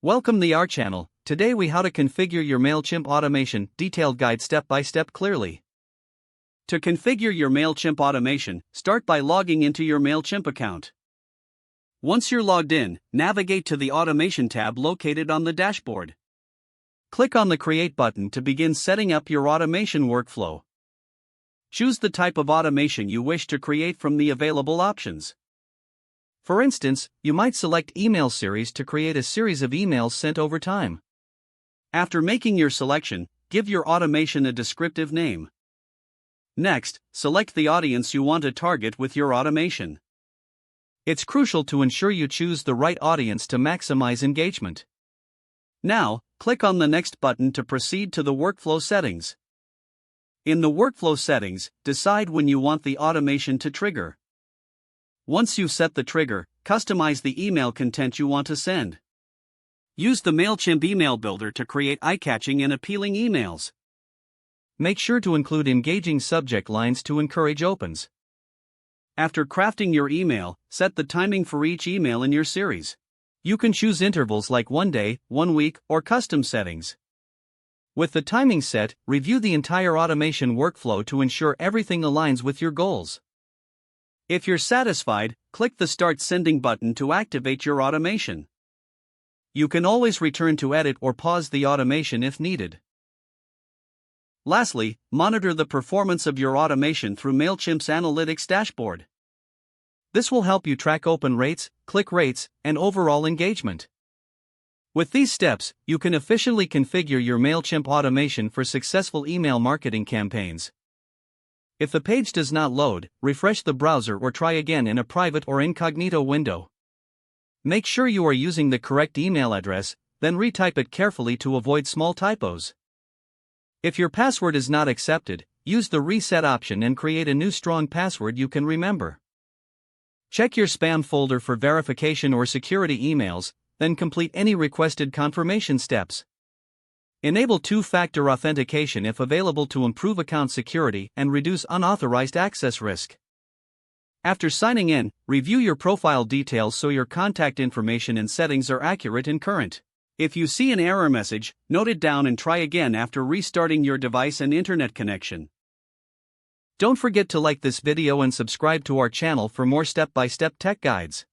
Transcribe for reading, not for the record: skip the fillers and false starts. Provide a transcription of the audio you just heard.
Welcome to our channel. Today we how to configure your Mailchimp automation detailed guide step by step clearly. To configure your Mailchimp automation, start by logging into your Mailchimp account. Once you're logged in, navigate to the Automation tab located on the dashboard. Click on the Create button to begin setting up your automation workflow. Choose the type of automation you wish to create from the available options. For instance, you might select Email Series to create a series of emails sent over time. After making your selection, give your automation a descriptive name. Next, select the audience you want to target with your automation. It's crucial to ensure you choose the right audience to maximize engagement. Now, click on the Next button to proceed to the workflow settings. In the workflow settings, decide when you want the automation to trigger. Once you've set the trigger, customize the email content you want to send. Use the Mailchimp email builder to create eye-catching and appealing emails. Make sure to include engaging subject lines to encourage opens. After crafting your email, set the timing for each email in your series. You can choose intervals like 1 day, 1 week, or custom settings. With the timing set, review the entire automation workflow to ensure everything aligns with your goals. If you're satisfied, click the Start Sending button to activate your automation. You can always return to edit or pause the automation if needed. Lastly, monitor the performance of your automation through Mailchimp's Analytics dashboard. This will help you track open rates, click rates, and overall engagement. With these steps, you can efficiently configure your Mailchimp automation for successful email marketing campaigns. If the page does not load, refresh the browser or try again in a private or incognito window. Make sure you are using the correct email address, then retype it carefully to avoid small typos. If your password is not accepted, use the reset option and create a new strong password you can remember. Check your spam folder for verification or security emails, then complete any requested confirmation steps. Enable two-factor authentication if available to improve account security and reduce unauthorized access risk. After signing in, review your profile details so your contact information and settings are accurate and current. If you see an error message, note it down and try again after restarting your device and internet connection. Don't forget to like this video and subscribe to our channel for more step-by-step tech guides.